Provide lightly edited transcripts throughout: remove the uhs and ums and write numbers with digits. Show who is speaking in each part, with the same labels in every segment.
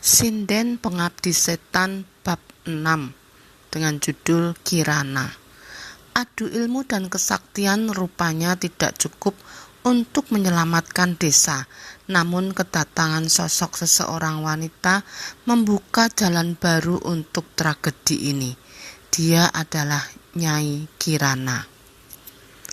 Speaker 1: Sinden Pengabdi Setan bab 6 dengan judul Kirana. Adu ilmu dan kesaktian rupanya tidak cukup untuk menyelamatkan desa, namun kedatangan sosok seseorang wanita membuka jalan baru untuk tragedi ini. Dia adalah Nyai Kirana.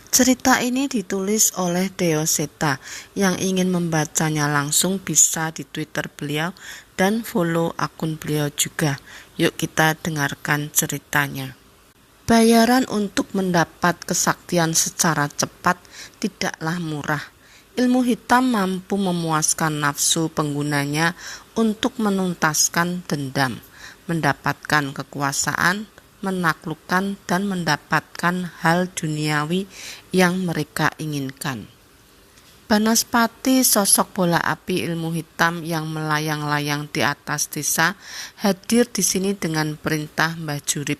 Speaker 1: Cerita ini ditulis oleh Deo Seta. Yang ingin membacanya langsung bisa di Twitter beliau dan follow akun beliau juga. Yuk kita dengarkan ceritanya. Bayaran untuk mendapat kesaktian secara cepat tidaklah murah. Ilmu hitam mampu memuaskan nafsu penggunanya untuk menuntaskan dendam, mendapatkan kekuasaan, menaklukkan dan mendapatkan hal duniawi yang mereka inginkan. Banaspati, sosok bola api ilmu hitam yang melayang-layang di atas desa, hadir di sini dengan perintah Mbah Jurip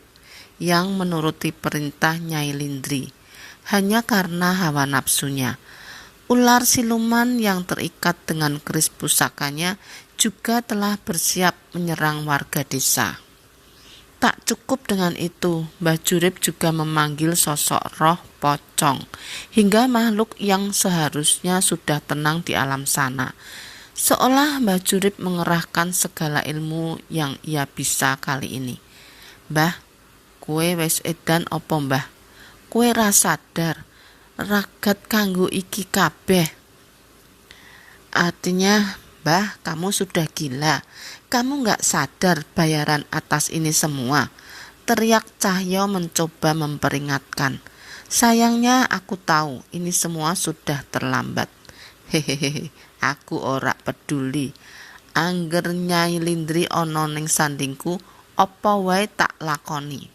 Speaker 1: yang menuruti perintah Nyai Lindri hanya karena hawa nafsunya. Ular siluman yang terikat dengan keris pusakanya juga telah bersiap menyerang warga desa. Tak cukup dengan itu, Mbah Jurip juga memanggil sosok roh pocong, hingga makhluk yang seharusnya sudah tenang di alam sana. Seolah Mbah Jurip mengerahkan segala ilmu yang ia bisa kali ini. "Mbah, kue wis edan opo mbah? Kue ra sadar, ragat kanggo iki kabeh." Artinya, "Mbah, kamu sudah gila. Kamu gak sadar bayaran atas ini semua," teriak Cahyo mencoba memperingatkan. "Sayangnya aku tahu ini semua sudah terlambat." "Hehehe, aku ora peduli. Angger Nyai Lindri ana ning sandingku, apa wae tak lakoni."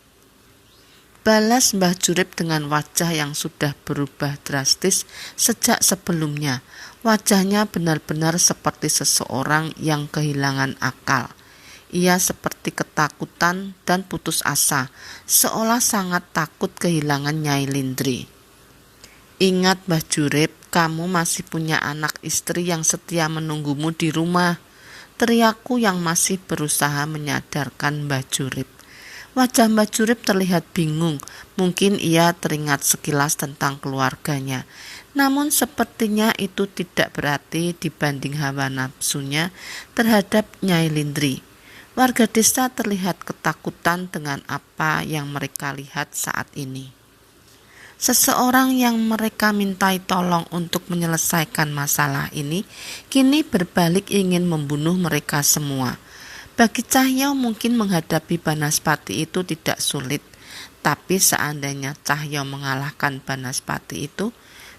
Speaker 1: Balas Mbah Jurip dengan wajah yang sudah berubah drastis sejak sebelumnya. Wajahnya benar-benar seperti seseorang yang kehilangan akal. Ia seperti ketakutan dan putus asa, seolah sangat takut kehilangan Nyai Lindri. "Ingat Mbah Jurip, kamu masih punya anak istri yang setia menunggumu di rumah," teriakku yang masih berusaha menyadarkan Mbah Jurip. Wajah Mbah Jurip terlihat bingung, mungkin ia teringat sekilas tentang keluarganya. Namun sepertinya itu tidak berarti dibanding hawa nafsunya terhadap Nyai Lindri. Warga desa terlihat ketakutan dengan apa yang mereka lihat saat ini. Seseorang yang mereka mintai tolong untuk menyelesaikan masalah ini, kini berbalik ingin membunuh mereka semua. Bagi Cahyo mungkin menghadapi Banaspati itu tidak sulit, tapi seandainya Cahyo mengalahkan Banaspati itu,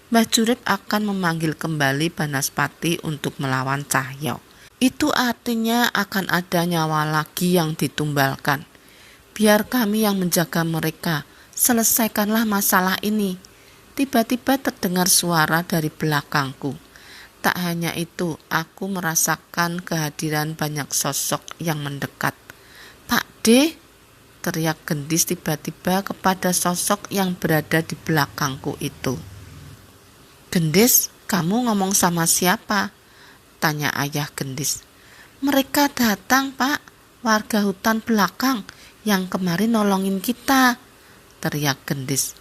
Speaker 1: Mbah Jurip akan memanggil kembali Banaspati untuk melawan Cahyo. Itu artinya akan ada nyawa lagi yang ditumbalkan. "Biar kami yang menjaga mereka, selesaikanlah masalah ini." Tiba-tiba terdengar suara dari belakangku. Tak hanya itu, aku merasakan kehadiran banyak sosok yang mendekat. "Pak D," teriak Gendis tiba-tiba kepada sosok yang berada di belakangku itu. "Gendis, kamu ngomong sama siapa?" tanya ayah Gendis. "Mereka datang, Pak, warga hutan belakang yang kemarin nolongin kita," teriak Gendis.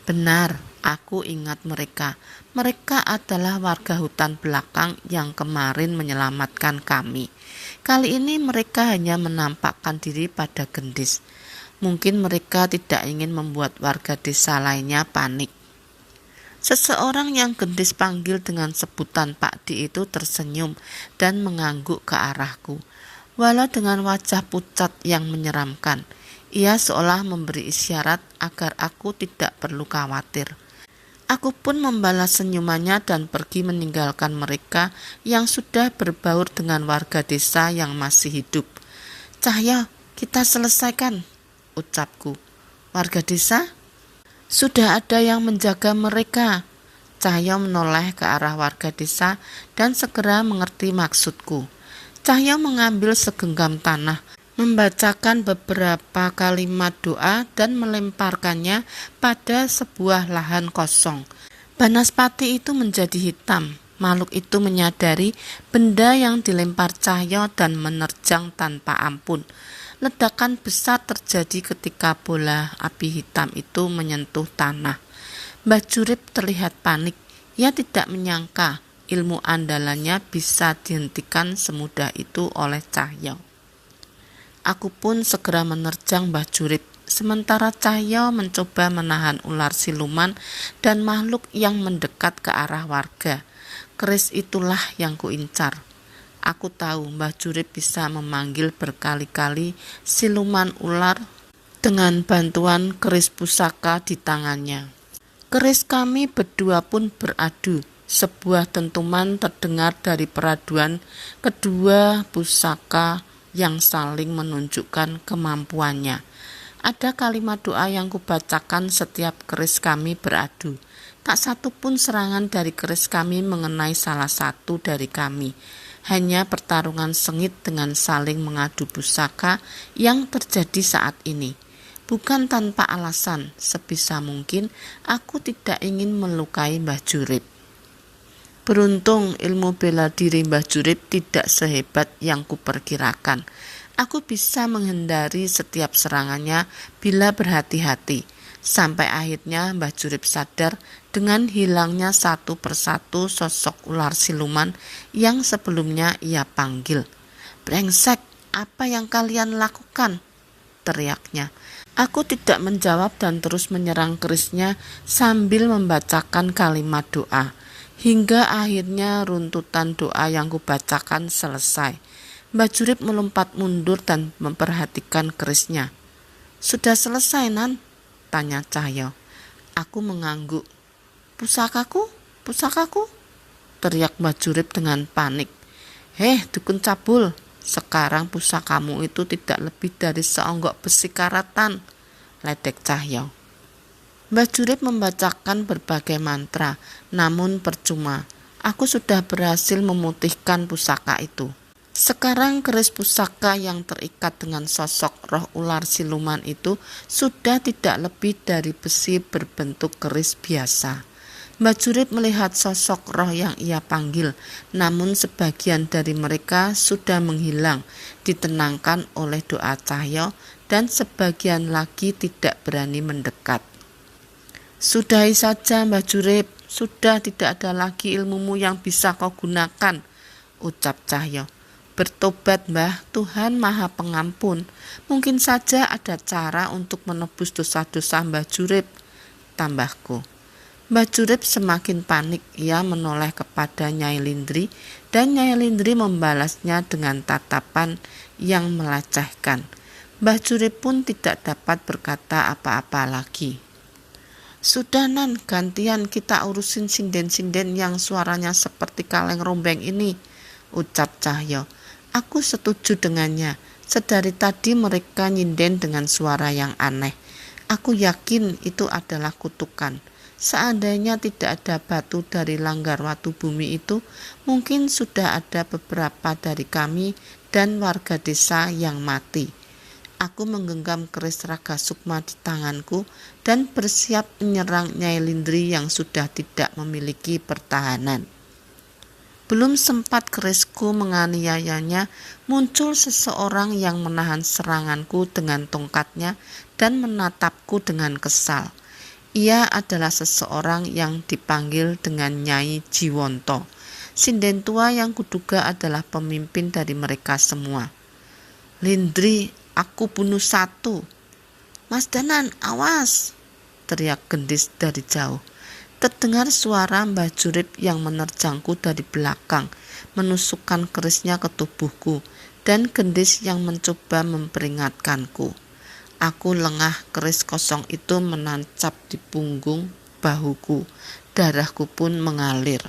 Speaker 1: "Benar, aku ingat mereka. Mereka adalah warga hutan belakang yang kemarin menyelamatkan kami. Kali ini mereka hanya menampakkan diri pada Gendis. Mungkin mereka tidak ingin membuat warga desa lainnya panik." Seseorang yang Gendis panggil dengan sebutan Pak D itu tersenyum dan mengangguk ke arahku. Walau dengan wajah pucat yang menyeramkan, ia seolah memberi isyarat agar aku tidak perlu khawatir. Aku pun membalas senyumannya dan pergi meninggalkan mereka yang sudah berbaur dengan warga desa yang masih hidup. "Cahyo, kita selesaikan," ucapku. "Warga desa? Sudah ada yang menjaga mereka." Cahyo menoleh ke arah warga desa dan segera mengerti maksudku. Cahyo mengambil segenggam tanah, membacakan beberapa kalimat doa dan melemparkannya pada sebuah lahan kosong. Banaspati itu menjadi hitam, Makhluk itu menyadari benda yang dilempar Cahyo dan menerjang tanpa ampun. Ledakan besar terjadi ketika bola api hitam itu menyentuh tanah. Mbah Jurip terlihat panik. Ia tidak menyangka ilmu andalannya bisa dihentikan semudah itu oleh Cahyo. Aku pun segera menerjang Mbah Jurip, sementara Cahyo mencoba menahan ular siluman dan makhluk yang mendekat ke arah warga. Keris itulah yang kuincar. Aku tahu Mbah Jurip bisa memanggil berkali-kali siluman ular dengan bantuan keris pusaka di tangannya. Keris kami berdua pun beradu. Sebuah dentuman terdengar dari peraduan kedua pusaka yang saling menunjukkan kemampuannya. Ada kalimat doa yang kubacakan setiap keris kami beradu. Tak satu pun serangan dari keris kami mengenai salah satu dari kami. Hanya pertarungan sengit dengan saling mengadu pusaka yang terjadi saat ini. Bukan tanpa alasan, sebisa mungkin aku tidak ingin melukai Mbah Jurip. Beruntung ilmu bela diri Mbah Jurip tidak sehebat yang kuperkirakan. Aku bisa menghindari setiap serangannya bila berhati-hati. Sampai akhirnya Mbah Jurip sadar dengan hilangnya satu persatu sosok ular siluman yang sebelumnya ia panggil. "Brengsek, apa yang kalian lakukan?" teriaknya. Aku tidak menjawab dan terus menyerang kerisnya sambil membacakan kalimat doa. Hingga akhirnya runtutan doa yang kubacakan selesai. Mbah Jurip melompat mundur dan memperhatikan kerisnya. "Sudah selesai, Nan?" tanya Cahyo. Aku mengangguk. Pusakaku? Teriak Mbah Jurip dengan panik. Dukun cabul, sekarang pusakamu itu tidak lebih dari seonggok besi karatan," ledek Cahyo. Mbah Jurip membacakan berbagai mantra, namun percuma. Aku sudah berhasil memutihkan pusaka itu. Sekarang keris pusaka yang terikat dengan sosok roh ular siluman itu sudah tidak lebih dari besi berbentuk keris biasa. Mbah Jurip melihat sosok roh yang ia panggil, namun sebagian dari mereka sudah menghilang, ditenangkan oleh doa Cahyo, dan sebagian lagi tidak berani mendekat. "Sudahi saja Mbah Jurip, sudah tidak ada lagi ilmumu yang bisa kau gunakan," ucap Cahyo. "Bertobat Mbah, Tuhan Maha Pengampun. Mungkin saja ada cara untuk menebus dosa-dosa Mbah Jurip," tambahku. Mbah Jurip semakin panik. Ia menoleh kepada Nyai Lindri dan Nyai Lindri membalasnya dengan tatapan yang melecehkan. Mbah Jurip pun tidak dapat berkata apa-apa lagi. "Sudah Nan, gantian kita urusin sinden-sinden yang suaranya seperti kaleng rombeng ini," ucap Cahyo. Aku setuju dengannya. Sedari tadi mereka nyinden dengan suara yang aneh. Aku yakin itu adalah kutukan. Seandainya tidak ada batu dari langgar watu bumi itu, mungkin sudah ada beberapa dari kami dan warga desa yang mati. Aku menggenggam keris Raga Sukma di tanganku dan bersiap menyerang Nyai Lindri yang sudah tidak memiliki pertahanan. Belum sempat kerisku menganiayanya, muncul seseorang yang menahan seranganku dengan tongkatnya dan menatapku dengan kesal. Ia adalah seseorang yang dipanggil dengan Nyai Jiwonto, sinden tua yang kuduga adalah pemimpin dari mereka semua. "Lindri, aku bunuh satu." "Mas Danan, awas!" teriak gendis dari jauh. Terdengar suara Mbah Jurip yang menerjangku dari belakang, menusukkan kerisnya ke tubuhku, dan gendis yang mencoba memperingatkanku. Aku lengah, keris kosong itu menancap di punggung bahuku, darahku pun mengalir.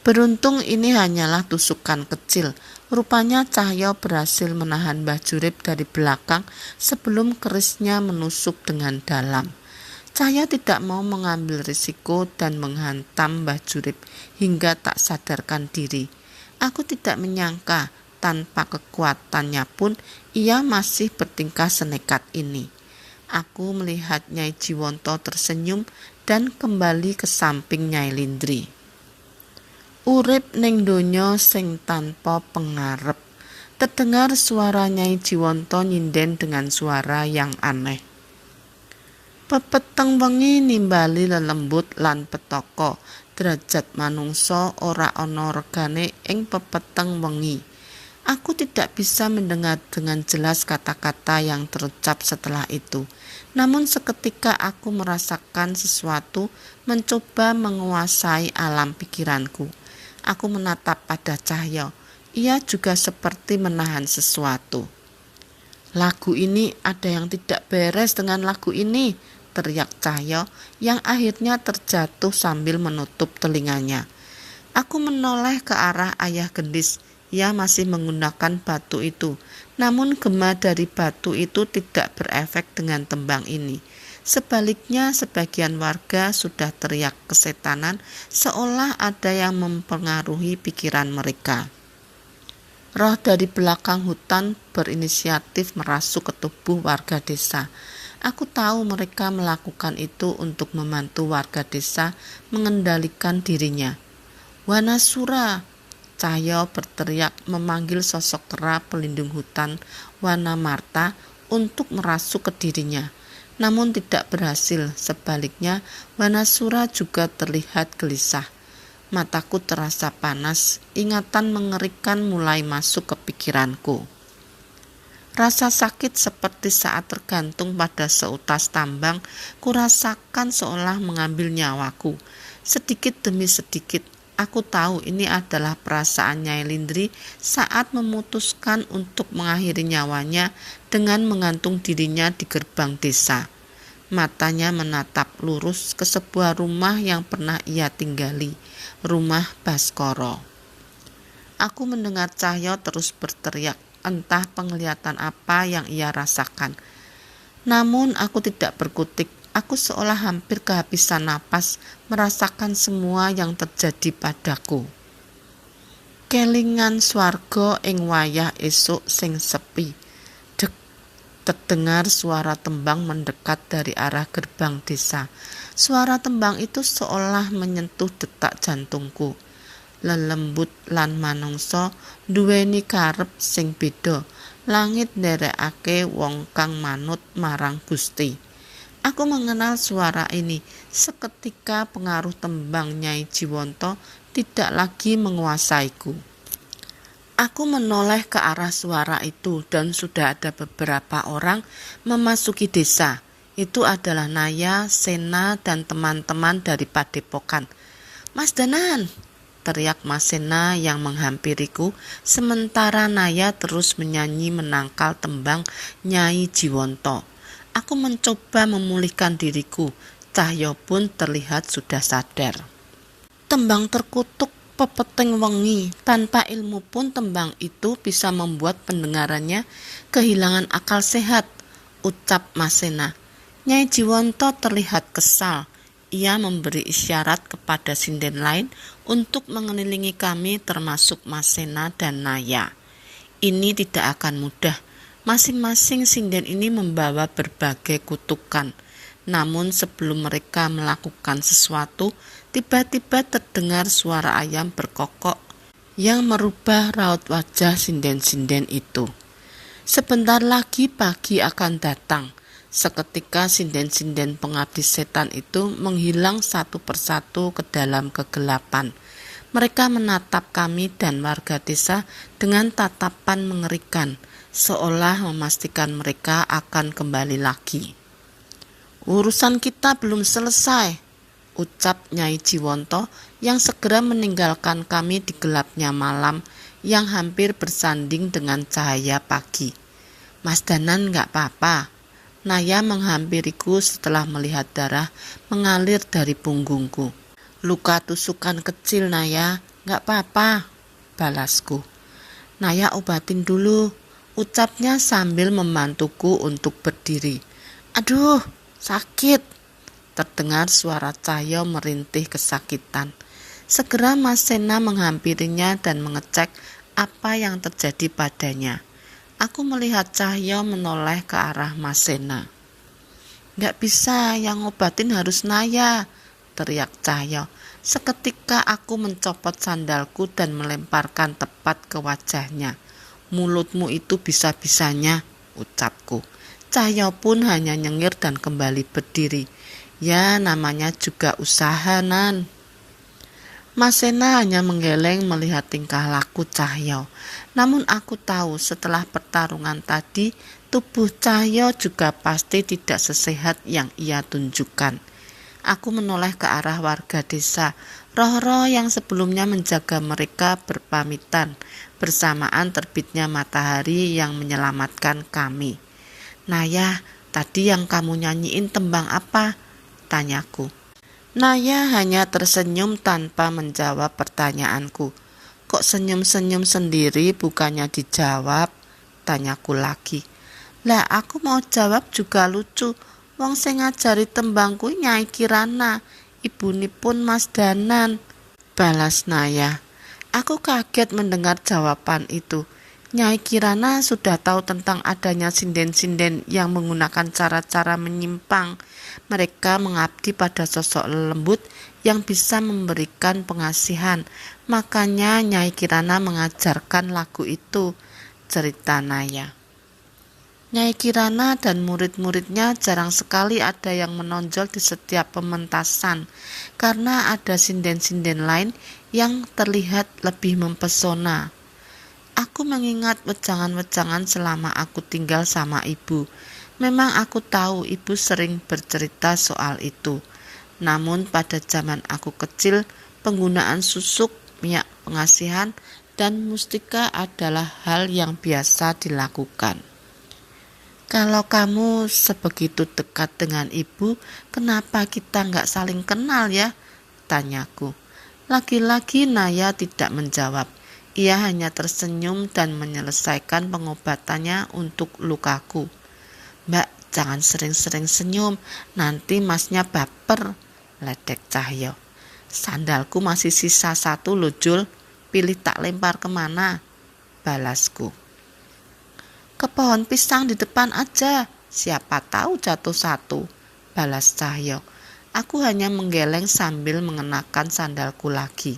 Speaker 1: Beruntung ini hanyalah tusukan kecil. Rupanya Cahyo berhasil menahan Mbah Jurip dari belakang sebelum kerisnya menusuk dengan dalam. Cahyo tidak mau mengambil risiko dan menghantam Mbah Jurip hingga tak sadarkan diri. Aku tidak menyangka tanpa kekuatannya pun ia masih bertingkah senekat ini. Aku melihat Nyai Jiwonto tersenyum dan kembali ke samping Nyai Lindri. Urip ning donya sing tanpa pengarep. Terdengar suara Nyai Jiwanto nyinden dengan suara yang aneh. Pepeteng wengi nimbali lelembut lan petaka. Derajat manungsa ora ana regane ing pepeteng wengi. Aku tidak bisa mendengar dengan jelas kata-kata yang terucap setelah itu. Namun seketika aku merasakan sesuatu mencoba menguasai alam pikiranku. Aku menatap pada Cahyo. Ia juga seperti menahan sesuatu. Lagu ini ada yang tidak beres dengan lagu ini, teriak Cahyo yang akhirnya terjatuh sambil menutup telinganya. Aku menoleh ke arah ayah gendis. Ia masih menggunakan batu itu. Namun gema dari batu itu tidak berefek dengan tembang ini. Sebaliknya sebagian warga sudah teriak kesetanan seolah ada yang mempengaruhi pikiran mereka. Roh dari belakang hutan berinisiatif merasuk ke tubuh warga desa. Aku tahu mereka melakukan itu untuk membantu warga desa mengendalikan dirinya. Wanasura! Cahyo berteriak memanggil sosok kera pelindung hutan Wanamarta untuk merasuk ke dirinya. Namun tidak berhasil, sebaliknya Wanasura juga terlihat gelisah. Mataku terasa panas, ingatan mengerikan mulai masuk ke pikiranku. Rasa sakit seperti saat tergantung pada seutas tambang, kurasakan seolah mengambil nyawaku. Sedikit demi sedikit, aku tahu ini adalah perasaan Nyai Lindri saat memutuskan untuk mengakhiri nyawanya dengan menggantung dirinya di gerbang desa. Matanya menatap lurus ke sebuah rumah yang pernah ia tinggali, rumah Baskoro. Aku mendengar Cahyo terus berteriak, entah penglihatan apa yang ia rasakan. Namun aku tidak berkutik. Aku seolah hampir kehabisan napas merasakan semua yang terjadi padaku. Kelingan swarga ing wayah esuk sing sepi. Dek, terdengar suara tembang mendekat dari arah gerbang desa. Suara tembang itu seolah menyentuh detak jantungku. Lelembut lan manungsa duweni karep sing beda. Langit nderekake wong kang manut marang Gusti. Aku mengenal suara ini. Seketika pengaruh tembang Nyai Jiwanto tidak lagi menguasaiku. Aku menoleh ke arah suara itu dan sudah ada beberapa orang memasuki desa. Itu adalah Naya, Sena, dan teman-teman dari Padepokan. Mas Danan, teriak Mas Sena yang menghampiriku, sementara Naya terus menyanyi menangkal tembang Nyai Jiwanto. Aku mencoba memulihkan diriku. Cahyo pun terlihat sudah sadar. Tembang terkutuk pepeteng wengi. Tanpa ilmu pun tembang itu bisa membuat pendengarannya kehilangan akal sehat, ucap Mas Sena. Nyai Jiwanto terlihat kesal. Ia memberi isyarat kepada sinden lain untuk mengelilingi kami termasuk Mas Sena dan Naya. Ini tidak akan mudah. Masing-masing sinden ini membawa berbagai kutukan. Namun sebelum mereka melakukan sesuatu, tiba-tiba terdengar suara ayam berkokok yang merubah raut wajah sinden-sinden itu. Sebentar lagi pagi akan datang. Seketika sinden-sinden pengabdi setan itu menghilang satu persatu ke dalam kegelapan. Mereka menatap kami dan warga desa dengan tatapan mengerikan, seolah memastikan mereka akan kembali lagi. Urusan kita belum selesai, ucap Nyai Jiwanto yang segera meninggalkan kami di gelapnya malam yang hampir bersanding dengan cahaya pagi. Mas Danan gak apa-apa. Naya menghampiriku setelah melihat darah mengalir dari punggungku. Luka tusukan kecil Naya, gak apa-apa, balasku. Naya obatin dulu, ucapnya sambil membantuku untuk berdiri. Aduh, sakit, terdengar suara Cahyo merintih kesakitan. Segera Mas Sena menghampirinya dan mengecek apa yang terjadi padanya. Aku melihat Cahyo menoleh ke arah Mas Sena. Gak bisa, yang ngobatin harus Naya, teriak Cahyo. Seketika aku mencopot sandalku dan melemparkan tepat ke wajahnya. "Mulutmu itu bisa-bisanya," ucapku. Cahyo pun hanya nyengir dan kembali berdiri. "Ya, namanya juga usaha, Nan." Mas Sena hanya menggeleng melihat tingkah laku Cahyo. Namun aku tahu setelah pertarungan tadi, tubuh Cahyo juga pasti tidak sesehat yang ia tunjukkan. Aku menoleh ke arah warga desa. Roh-roh yang sebelumnya menjaga mereka berpamitan bersamaan terbitnya matahari yang menyelamatkan kami. "Naya, tadi yang kamu nyanyiin tembang apa?" tanyaku. Naya hanya tersenyum tanpa menjawab pertanyaanku. "Kok senyum-senyum sendiri bukannya dijawab?" tanyaku lagi. "Lah aku mau jawab juga lucu. Wong sing ngajari tembang kuwi Nyai Kirana, ibunipun Mas Danan," balas Naya. Aku kaget mendengar jawaban itu. Nyai Kirana sudah tahu tentang adanya sinden-sinden yang menggunakan cara-cara menyimpang. Mereka mengabdi pada sosok lembut yang bisa memberikan pengasihan. Makanya Nyai Kirana mengajarkan lagu itu, cerita Naya. Nyai Kirana dan murid-muridnya jarang sekali ada yang menonjol di setiap pementasan karena ada sinden-sinden lain yang terlihat lebih mempesona. Aku mengingat wejangan-wejangan selama aku tinggal sama ibu. Memang aku tahu ibu sering bercerita soal itu. Namun pada zaman aku kecil, penggunaan susuk, minyak pengasihan, dan mustika adalah hal yang biasa dilakukan. "Kalau kamu sebegitu dekat dengan ibu, kenapa kita nggak saling kenal ya?" tanyaku. Lagi-lagi Naya tidak menjawab. Ia hanya tersenyum dan menyelesaikan pengobatannya untuk lukaku. "Mbak, jangan sering-sering senyum, nanti masnya baper," ledek Cahyo. "Sandalku masih sisa satu loh Jul, pilih tak lempar kemana?" balasku. "Ke pohon pisang di depan aja, siapa tahu jatuh satu," balas Cahyo. Aku hanya menggeleng sambil mengenakan sandalku lagi.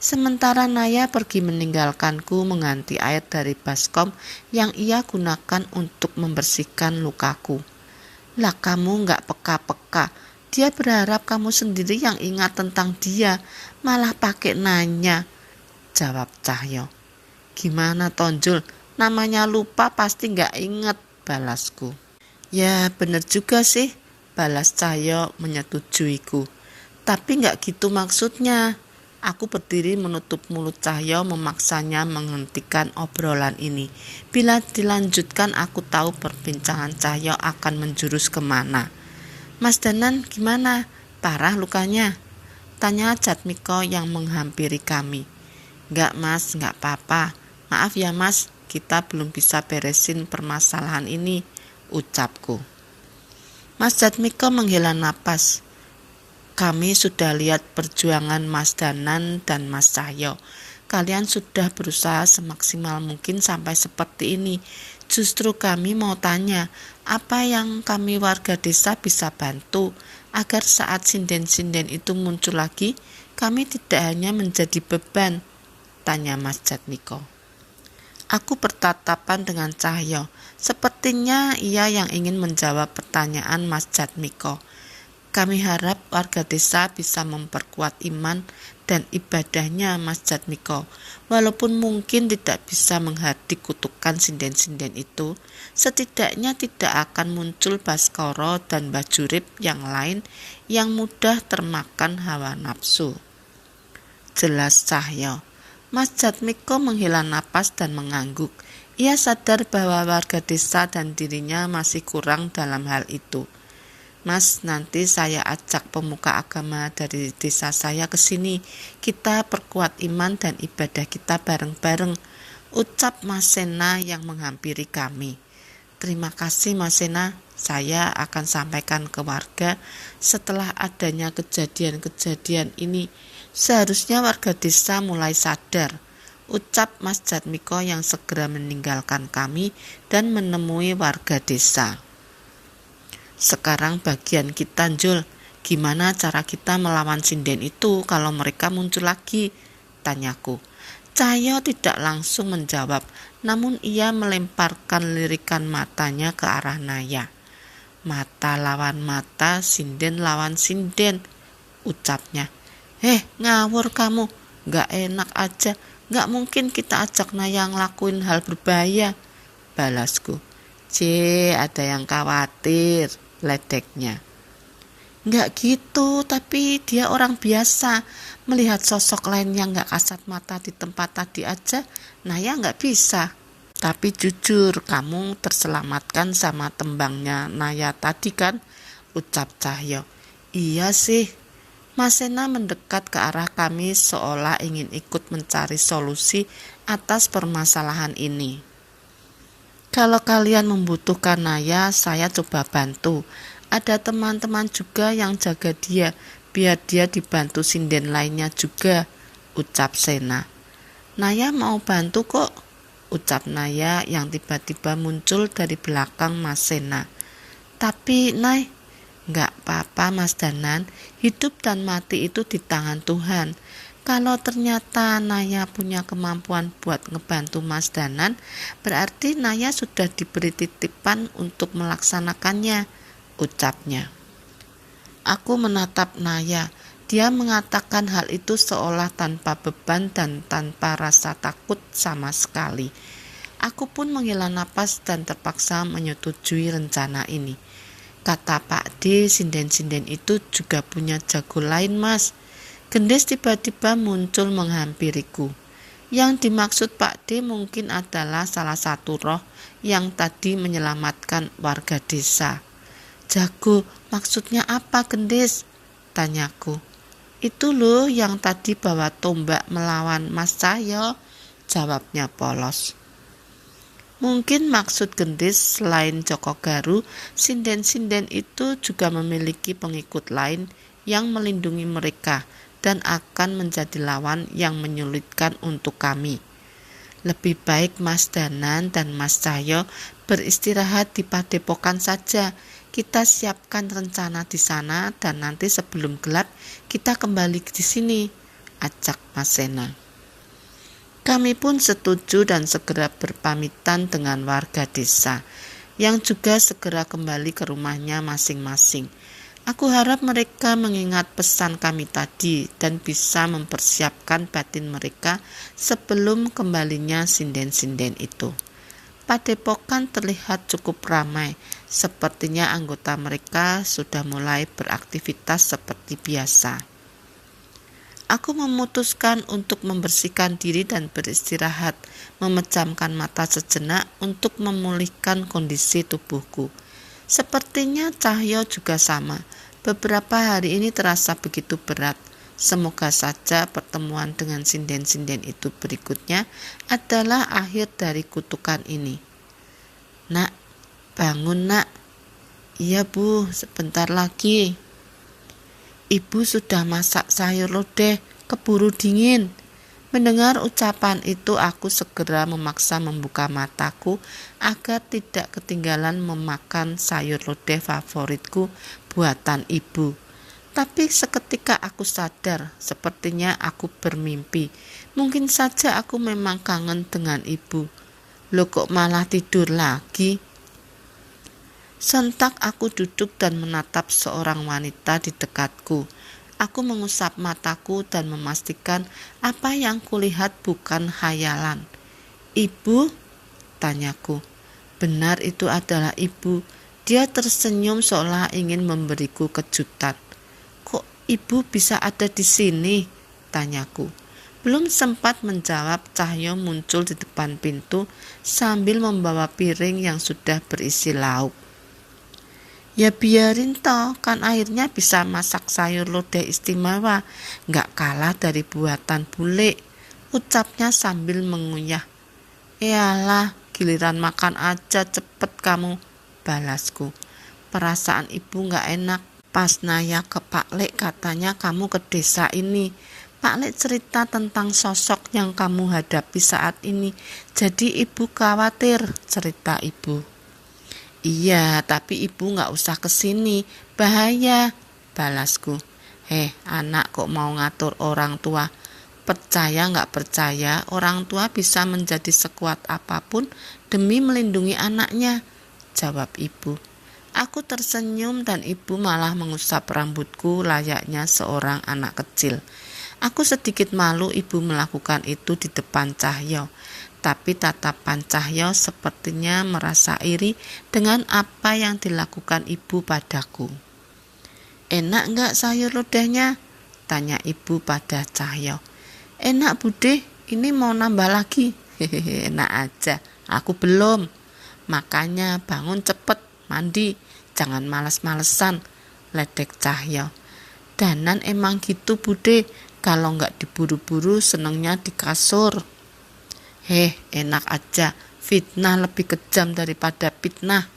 Speaker 1: Sementara Naya pergi meninggalkanku mengganti air dari baskom yang ia gunakan untuk membersihkan lukaku. "Lah kamu nggak peka-peka, dia berharap kamu sendiri yang ingat tentang dia, malah pakai nanya," jawab Cahyo. "Gimana Tonjol, namanya lupa pasti nggak inget," balasku. "Ya bener juga sih," balas Cahyo menyetujuiku. "Tapi nggak gitu maksudnya." Aku berdiri menutup mulut Cahyo memaksanya menghentikan obrolan ini. Bila dilanjutkan aku tahu perbincangan Cahyo akan menjurus kemana. "Mas Danan gimana? Parah lukanya?" tanya Jatmiko yang menghampiri kami. "Enggak mas, enggak apa-apa. Maaf ya mas, kita belum bisa beresin permasalahan ini," ucapku. Mas Jatmiko menghela napas. "Kami sudah lihat perjuangan Mas Danan dan Mas Cahyo. Kalian sudah berusaha semaksimal mungkin sampai seperti ini. Justru kami mau tanya, apa yang kami warga desa bisa bantu agar saat sinden-sinden itu muncul lagi, kami tidak hanya menjadi beban?" tanya Mas Jatmiko. Aku bertatapan dengan Cahyo. Sepertinya ia yang ingin menjawab pertanyaan Mas Jatmiko. "Kami harap warga desa bisa memperkuat iman dan ibadahnya Mas Jatmiko. Walaupun mungkin tidak bisa menghardik kutukan sinden-sinden itu, setidaknya tidak akan muncul Baskoro dan Bajurip yang lain yang mudah termakan hawa nafsu," jelas Cahyo. Mas Jatmiko menghela napas dan mengangguk. Ia sadar bahwa warga desa dan dirinya masih kurang dalam hal itu. "Mas, nanti saya ajak pemuka agama dari desa saya ke sini. Kita perkuat iman dan ibadah kita bareng-bareng," ucap Mas Sena yang menghampiri kami. "Terima kasih Mas Sena, saya akan sampaikan ke warga setelah adanya kejadian-kejadian ini. Seharusnya warga desa mulai sadar," ucap Mas Jatmiko yang segera meninggalkan kami dan menemui warga desa. "Sekarang bagian kita Jul, Gimana cara kita melawan sinden itu kalau mereka muncul lagi? Tanyaku. Cahyo tidak langsung menjawab, namun ia melemparkan lirikan matanya ke arah Naya. Mata lawan mata, sinden lawan sinden, ucapnya. Ngawur kamu, gak enak aja, gak mungkin kita ajak Naya ngelakuin hal berbahaya, balasku. Ada yang khawatir, ledeknya. Gak gitu, tapi dia orang biasa. Melihat sosok lain yang gak kasat mata di tempat tadi aja, Naya gak bisa. Tapi jujur, kamu terselamatkan sama tembangnya Naya tadi kan? Ucap Cahyo. Iya sih. Mas Sena mendekat ke arah kami seolah ingin ikut mencari solusi atas permasalahan ini. Kalau kalian membutuhkan Naya, saya coba bantu. Ada teman-teman juga yang jaga dia, biar dia dibantu sinden lainnya juga, ucap Sena. Naya mau bantu kok, ucap Naya yang tiba-tiba muncul dari belakang Mas Sena. Tapi Nay, gak apa-apa Mas Danan, hidup dan mati itu di tangan Tuhan. Kalau ternyata Naya punya kemampuan buat ngebantu Mas Danan, berarti Naya sudah diberi titipan untuk melaksanakannya, ucapnya. Aku menatap Naya. Dia mengatakan hal itu seolah tanpa beban dan tanpa rasa takut sama sekali. Aku pun menghela napas dan terpaksa menyetujui rencana ini. Kata Pak D, sinden-sinden itu juga punya jago lain Mas. Gendis tiba-tiba muncul menghampiriku. Yang dimaksud Pak D mungkin adalah salah satu roh yang tadi menyelamatkan warga desa. Jago, maksudnya apa Gendis? Tanyaku. Itu loh yang tadi bawa tombak melawan Mas Cahyo, jawabnya polos. Mungkin maksud Gendis selain Joko Garu, sinden-sinden itu juga memiliki pengikut lain yang melindungi mereka dan akan menjadi lawan yang menyulitkan untuk kami. Lebih baik Mas Danan dan Mas Cahyo beristirahat di padepokan saja. Kita siapkan rencana di sana dan nanti sebelum gelap kita kembali di sini, ajak Mas Sena. Kami pun setuju dan segera berpamitan dengan warga desa, yang juga segera kembali ke rumahnya masing-masing. Aku harap mereka mengingat pesan kami tadi dan bisa mempersiapkan batin mereka sebelum kembalinya sinden-sinden itu. Padepokan terlihat cukup ramai, sepertinya anggota mereka sudah mulai beraktivitas seperti biasa. Aku memutuskan untuk membersihkan diri dan beristirahat, memejamkan mata sejenak untuk memulihkan kondisi tubuhku. Sepertinya Cahyo juga sama. Beberapa hari ini terasa begitu berat. Semoga saja pertemuan dengan sinden-sinden itu berikutnya adalah akhir dari kutukan ini. Nak, bangun nak. Iya Bu, sebentar lagi. Ibu sudah masak sayur lodeh, keburu dingin. Mendengar ucapan itu aku segera memaksa membuka mataku agar tidak ketinggalan memakan sayur lodeh favoritku buatan ibu. Tapi seketika aku sadar, sepertinya aku bermimpi. Mungkin saja aku memang kangen dengan ibu. Loh kok malah tidur lagi? Sontak aku duduk dan menatap seorang wanita di dekatku. Aku mengusap mataku dan memastikan apa yang kulihat bukan khayalan. Ibu? Tanyaku. Benar itu adalah ibu. Dia tersenyum seolah ingin memberiku kejutan. Ibu bisa ada di sini? Tanyaku. Belum sempat menjawab, Cahyo muncul di depan pintu sambil membawa piring yang sudah berisi lauk. Ya biarin toh, kan akhirnya bisa masak sayur lodeh istimewa, gak kalah dari buatan bule, ucapnya sambil mengunyah. Yalah, giliran makan aja cepet kamu, balasku. Perasaan ibu gak enak. Pas Naya ke Pak Lek katanya kamu ke desa ini. Pak Lek cerita tentang sosok yang kamu hadapi saat ini. Jadi ibu khawatir, cerita ibu. Iya, tapi ibu gak usah kesini, bahaya. balasku. Anak kok mau ngatur orang tua? Percaya nggak percaya, orang tua bisa menjadi sekuat apapun demi melindungi anaknya, jawab ibu. Aku tersenyum dan ibu malah mengusap rambutku layaknya seorang anak kecil. Aku sedikit malu ibu melakukan itu di depan Cahyo, tapi tatapan Cahyo sepertinya merasa iri dengan apa yang dilakukan ibu padaku. Enak nggak sayur lodehnya? Tanya ibu pada Cahyo. Enak Bude, ini mau nambah lagi. Enak aja, aku belum. Makanya bangun cepet, mandi, jangan males-malesan, ledek Cahyo. Danan emang gitu Bude, kalau nggak diburu-buru senengnya di kasur. Enak aja, fitnah lebih kejam daripada fitnah.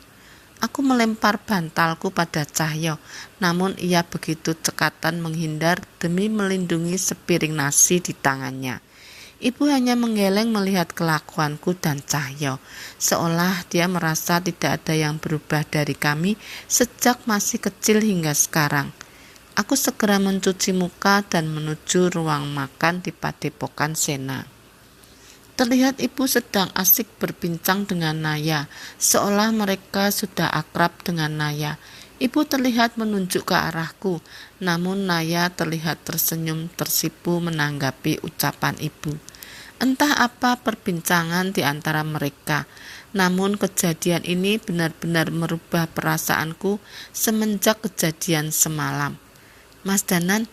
Speaker 1: Aku melempar bantalku pada Cahyo, namun ia begitu cekatan menghindar demi melindungi sepiring nasi di tangannya. Ibu hanya menggeleng melihat kelakuanku dan Cahyo, seolah dia merasa tidak ada yang berubah dari kami sejak masih kecil hingga sekarang. Aku segera mencuci muka dan menuju ruang makan di Padepokan Sena. Terlihat ibu sedang asik berbincang dengan Naya, seolah mereka sudah akrab dengan Naya. Ibu terlihat menunjuk ke arahku, namun Naya terlihat tersenyum tersipu menanggapi ucapan ibu. Entah apa perbincangan di antara mereka, namun kejadian ini benar-benar merubah perasaanku semenjak kejadian semalam. Mas Danan,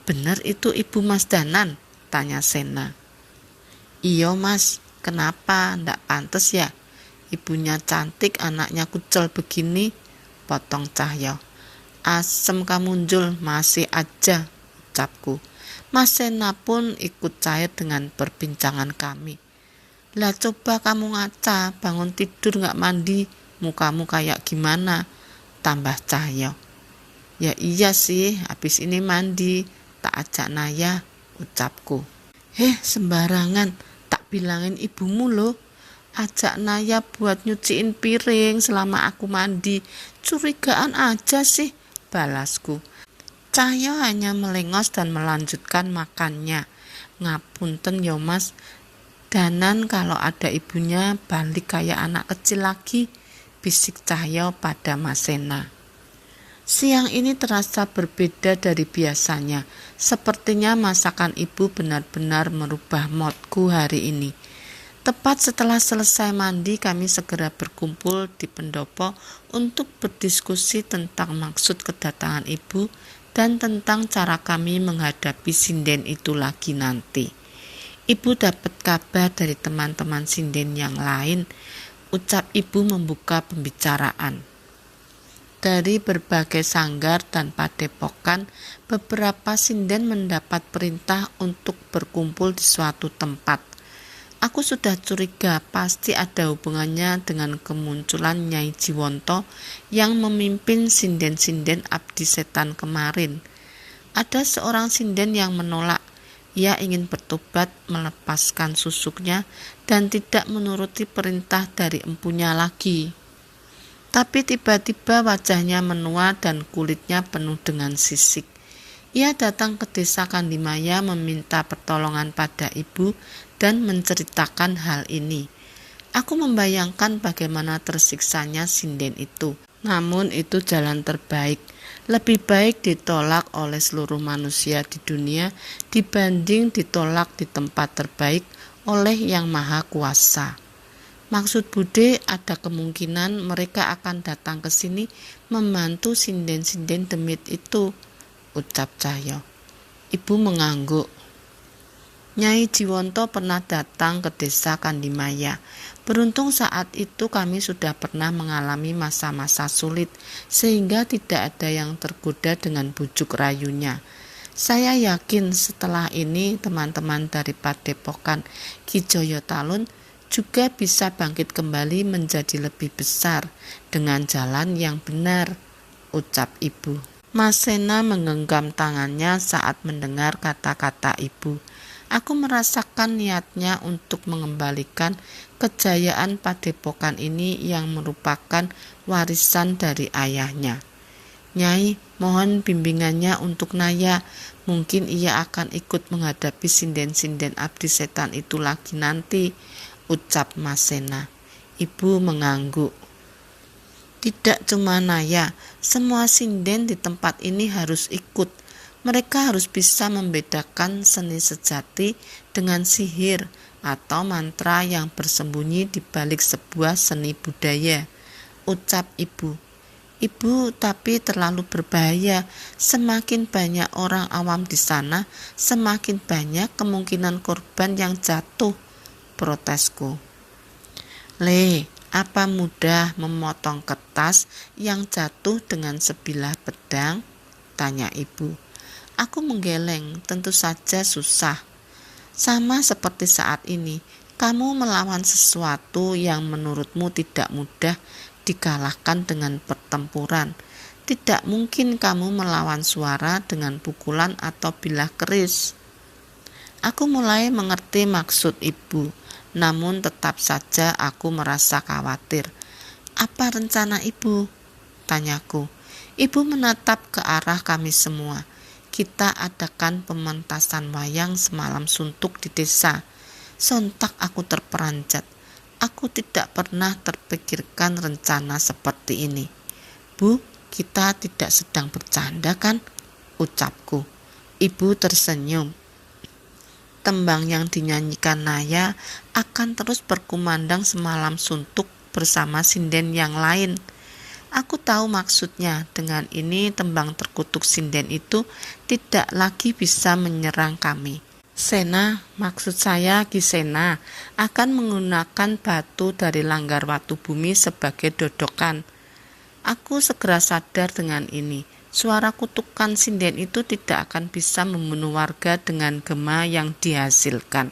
Speaker 1: benar itu ibu Mas Danan? Tanya Sena. Iya Mas, kenapa? Ndak pantes ya? Ibunya cantik, anaknya kucel begini, potong Cahyo. Asem kamu Jul, masih aja, ucapku. Mas Sena pun ikut cair dengan perbincangan kami. Lah coba kamu ngaca, bangun tidur nggak mandi, mukamu kayak gimana? Tambah Cahyo. Ya iya sih, habis ini mandi, tak ajak Naya, ucapku. Sembarangan. Tak bilangin ibumu loh, ajak Naya buat nyuciin piring selama aku mandi. Curigaan aja sih, balasku. Cahyo hanya melengos dan melanjutkan makannya. Ngapunten yo Mas, Danan kalau ada ibunya balik kayak anak kecil lagi, bisik Cahyo pada Mas Sena. Siang ini terasa berbeda dari biasanya. Sepertinya masakan ibu benar-benar merubah moodku hari ini. Tepat setelah selesai mandi, kami segera berkumpul di pendopo untuk berdiskusi tentang maksud kedatangan ibu dan tentang cara kami menghadapi sinden itu lagi nanti. Ibu dapat kabar dari teman-teman sinden yang lain, ucap ibu membuka pembicaraan. Dari berbagai sanggar dan padepokan, beberapa sinden mendapat perintah untuk berkumpul di suatu tempat. Aku sudah curiga pasti ada hubungannya dengan kemunculan Nyai Jiwonto yang memimpin sinden-sinden abdi setan kemarin. Ada seorang sinden yang menolak. Ia ingin bertobat, melepaskan susuknya, dan tidak menuruti perintah dari empunya lagi. Tapi tiba-tiba wajahnya menua dan kulitnya penuh dengan sisik. Ia datang ke desa Kandimaya meminta pertolongan pada ibu dan menceritakan hal ini. Aku membayangkan bagaimana tersiksanya sinden itu. Namun itu jalan terbaik. Lebih baik ditolak oleh seluruh manusia di dunia dibanding ditolak di tempat terbaik oleh Yang Maha Kuasa. Maksud Bude ada kemungkinan mereka akan datang ke sini membantu sinden-sinden demit itu, ucap Cahyo. Ibu mengangguk. Nyai Jiwonto pernah datang ke desa Kandimaya. Beruntung saat itu kami sudah pernah mengalami masa-masa sulit, sehingga tidak ada yang tergoda dengan bujuk rayunya. Saya yakin setelah ini teman-teman dari Padepokan Ki Joyo Talun juga bisa bangkit kembali menjadi lebih besar dengan jalan yang benar, ucap ibu. Mas Sena menggenggam tangannya saat mendengar kata-kata ibu. Aku merasakan niatnya untuk mengembalikan kejayaan Padepokan ini yang merupakan warisan dari ayahnya. Nyai, mohon bimbingannya untuk Naya. Mungkin ia akan ikut menghadapi sinden-sinden abdi setan itu lagi nanti, ucap Mas Sena. Ibu mengangguk. Tidak cuma Naya, semua sinden di tempat ini harus ikut. Mereka harus bisa membedakan seni sejati dengan sihir atau mantra yang bersembunyi di balik sebuah seni budaya, ucap ibu. Ibu, tapi terlalu berbahaya. Semakin banyak orang awam di sana, semakin banyak kemungkinan korban yang jatuh, protesku. Apa mudah memotong kertas yang jatuh dengan sebilah pedang? Tanya ibu. Aku menggeleng, tentu saja susah. Sama seperti saat ini, kamu melawan sesuatu yang menurutmu tidak mudah dikalahkan dengan pertempuran. Tidak mungkin kamu melawan suara dengan pukulan atau bilah keris. Aku mulai mengerti maksud ibu, namun tetap saja aku merasa khawatir. Apa rencana ibu? Tanyaku. Ibu menatap ke arah kami semua. Kita adakan pementasan wayang semalam suntuk di desa. Sontak aku terperanjat. Aku tidak pernah terpikirkan rencana seperti ini. Bu, kita tidak sedang bercanda kan? Ucapku. Ibu tersenyum. Tembang yang dinyanyikan Naya akan terus berkumandang semalam suntuk bersama sinden yang lain. Aku tahu maksudnya. Dengan ini tembang terkutuk sinden itu tidak lagi bisa menyerang kami. Sena, maksud saya Ki Sena, akan menggunakan batu dari Langgar Watu Bumi sebagai dodokan. Aku segera sadar dengan ini. Suara kutukan sinden itu tidak akan bisa membunuh warga dengan gema yang dihasilkan.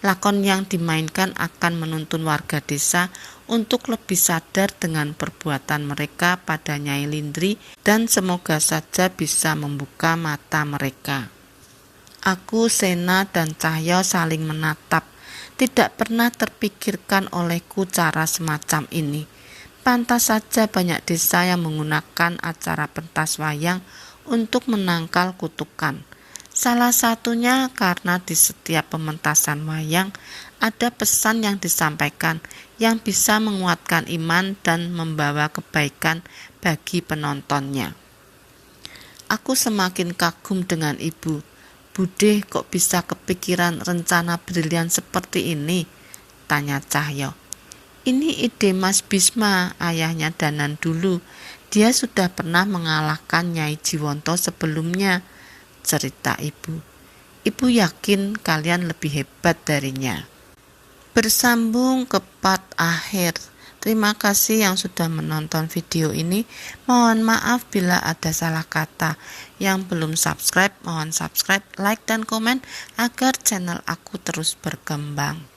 Speaker 1: Lakon yang dimainkan akan menuntun warga desa untuk lebih sadar dengan perbuatan mereka pada Nyai Lindri dan semoga saja bisa membuka mata mereka. Aku, Sena, dan Cahyo saling menatap. Tidak pernah terpikirkan olehku cara semacam ini. Pantas saja banyak desa yang menggunakan acara pentas wayang untuk menangkal kutukan. Salah satunya karena di setiap pementasan wayang ada pesan yang disampaikan yang bisa menguatkan iman dan membawa kebaikan bagi penontonnya. Aku semakin kagum dengan ibu. Bude, kok bisa kepikiran rencana brilian seperti ini? Tanya Cahyo. Ini ide Mas Bisma, ayahnya Danan dulu. Dia sudah pernah mengalahkan Nyai Jiwonto sebelumnya, cerita ibu. Ibu yakin kalian lebih hebat darinya. Bersambung ke part akhir. Terima kasih yang sudah menonton video ini. Mohon maaf bila ada salah kata. Yang belum subscribe, mohon subscribe, like, dan komen agar channel aku terus berkembang.